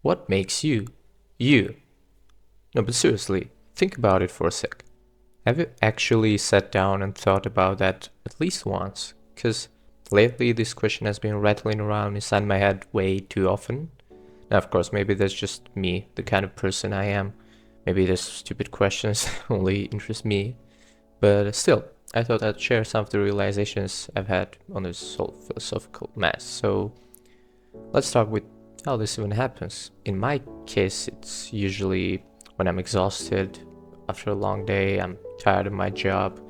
What makes you, you? No, but seriously, think about it for a sec. Have you actually sat down and thought about that at least once? Because lately this question has been rattling around inside my head way too often. Now, of course, maybe that's just me, the kind of person I am. Maybe these stupid questions only interest me. But still, I thought I'd share some of the realizations I've had on this whole philosophical mess. So let's start with how this even happens. In my case, it's usually when I'm exhausted after a long day, I'm tired of my job,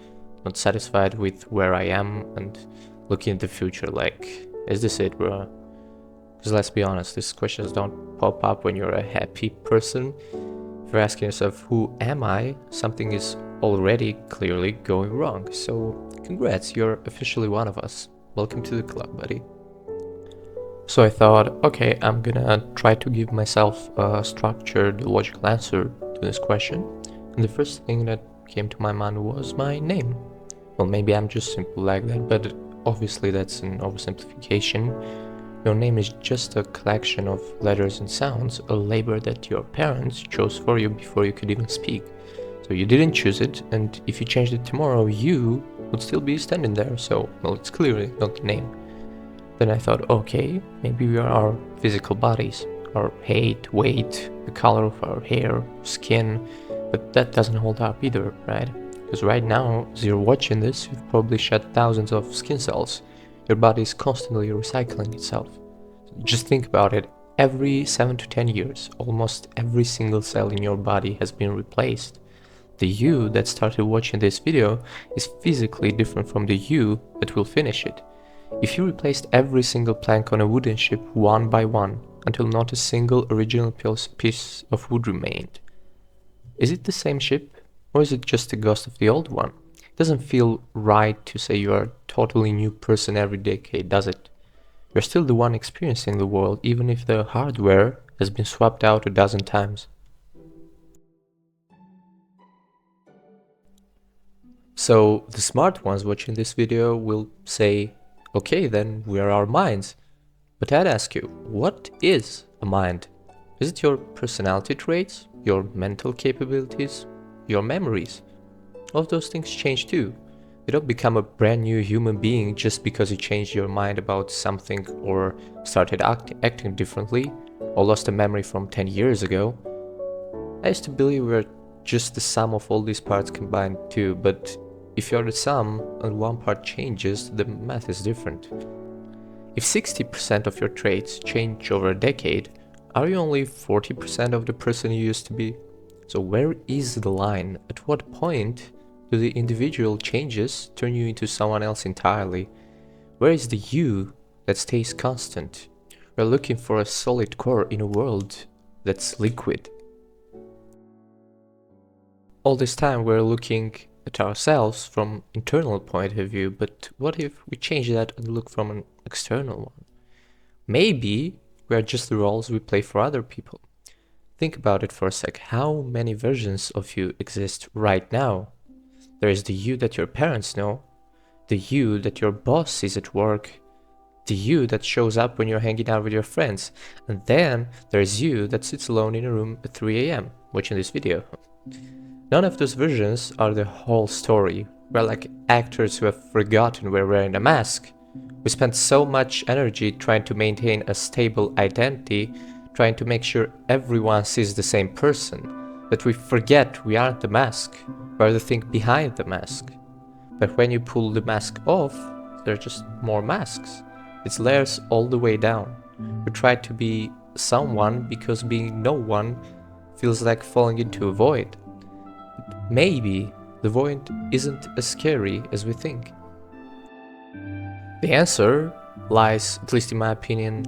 not satisfied with where I am, and looking at the future like, is this it, bro? Because let's be honest, these questions don't pop up when you're a happy person. If you're asking yourself, who am I? Something is already clearly going wrong. So, congrats, you're officially one of us. Welcome to the club, buddy. So I thought, okay, I'm gonna try to give myself a structured, logical answer to this question. And the first thing that came to my mind was my name. Well, maybe I'm just simple like that, but obviously that's an oversimplification. Your name is just a collection of letters and sounds, a label that your parents chose for you before you could even speak. So you didn't choose it, and if you changed it tomorrow, you would still be standing there, so, well, it's clearly not the name. Then I thought, okay, maybe we are our physical bodies, our height, weight, the color of our hair, skin, but that doesn't hold up either, right? Because right now, as you're watching this, you've probably shed thousands of skin cells. Your body is constantly recycling itself. Just think about it. Every 7 to 10 years, almost every single cell in your body has been replaced. The you that started watching this video is physically different from the you that will finish it. If you replaced every single plank on a wooden ship one by one until not a single original piece of wood remained, is it the same ship or is it just a ghost of the old one? It doesn't feel right to say you are a totally new person every decade, does it? You're still the one experiencing the world even if the hardware has been swapped out a dozen times. So the smart ones watching this video will say, okay, then we are our minds. But I'd ask you, what is a mind? Is it your personality traits, your mental capabilities, your memories? All of those things change too. You don't become a brand new human being just because you changed your mind about something or started acting differently or lost a memory from 10 years ago. I used to believe we were just the sum of all these parts combined too, but if you're the sum and one part changes, the math is different. If 60% of your traits change over a decade, are you only 40% of the person you used to be? So where is the line? At what point do the individual changes turn you into someone else entirely? Where is the you that stays constant? We're looking for a solid core in a world that's liquid. All this time we're looking at ourselves from internal point of view, but what if we change that and look from an external one? Maybe we are just the roles we play for other people. Think about it for a sec. How many versions of you exist right now? There is the you that your parents know, the you that your boss sees at work, the you that shows up when you're hanging out with your friends, and then there's you that sits alone in a room at 3 a.m. watching this video. None of those versions are the whole story. We're like actors who have forgotten we're wearing a mask. We spend so much energy trying to maintain a stable identity, trying to make sure everyone sees the same person, that we forget we aren't the mask, we're the thing behind the mask. But when you pull the mask off, there are just more masks. It's layers all the way down. We try to be someone because being no one feels like falling into a void. Maybe the void isn't as scary as we think. The answer lies, at least in my opinion,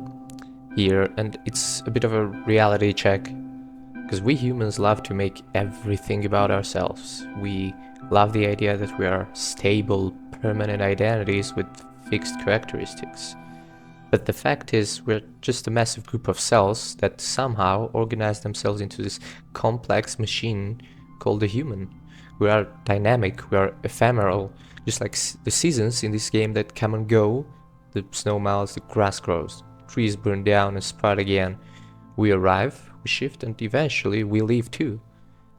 here, and it's a bit of a reality check, because we humans love to make everything about ourselves. We love the idea that we are stable, permanent identities with fixed characteristics. But the fact is, we're just a massive group of cells that somehow organize themselves into this complex machine called the human. We are dynamic, we are ephemeral, just like the seasons in this game that come and go. The snow melts, the grass grows, trees burn down and sprout again. We arrive, we shift, and eventually we leave too.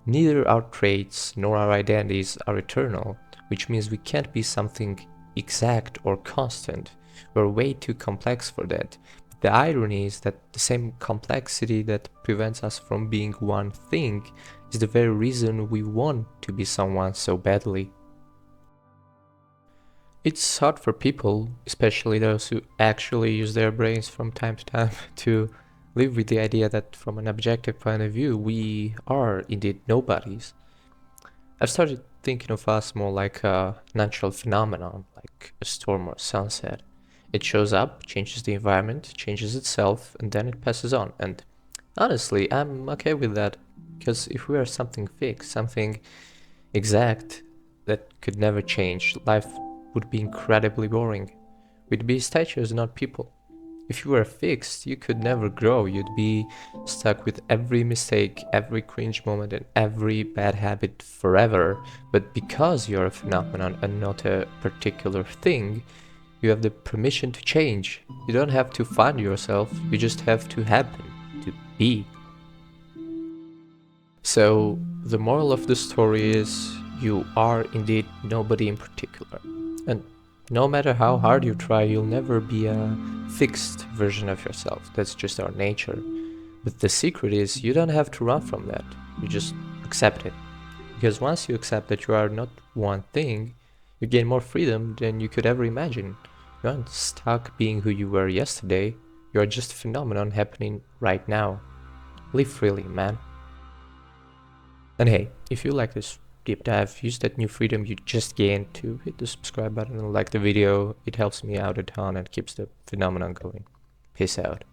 Neither our traits nor our identities are eternal, which means we can't be something exact or constant. We're way too complex for that. The irony is that the same complexity that prevents us from being one thing is the very reason we want to be someone so badly. It's hard for people, especially those who actually use their brains from time to time, to live with the idea that from an objective point of view, we are indeed nobodies. I've started thinking of us more like a natural phenomenon, like a storm or sunset. It shows up, changes the environment, changes itself, and then it passes on. And honestly, I'm okay with that, because if we are something fixed, something exact that could never change, life would be incredibly boring. We'd be statues, not people. If you were fixed, you could never grow. You'd be stuck with every mistake, every cringe moment, and every bad habit forever. But because you're a phenomenon and not a particular thing, you have the permission to change. You don't have to find yourself, you just have to happen, to be. So, the moral of the story is you are indeed nobody in particular. And no matter how hard you try, you'll never be a fixed version of yourself. That's just our nature. But the secret is you don't have to run from that. You just accept it. Because once you accept that you are not one thing, you gain more freedom than you could ever imagine. You aren't stuck being who you were yesterday. You are just a phenomenon happening right now. Live freely, man. And hey, if you like this deep dive, use that new freedom you just gained to hit the subscribe button and like the video. It helps me out a ton and keeps the phenomenon going. Peace out.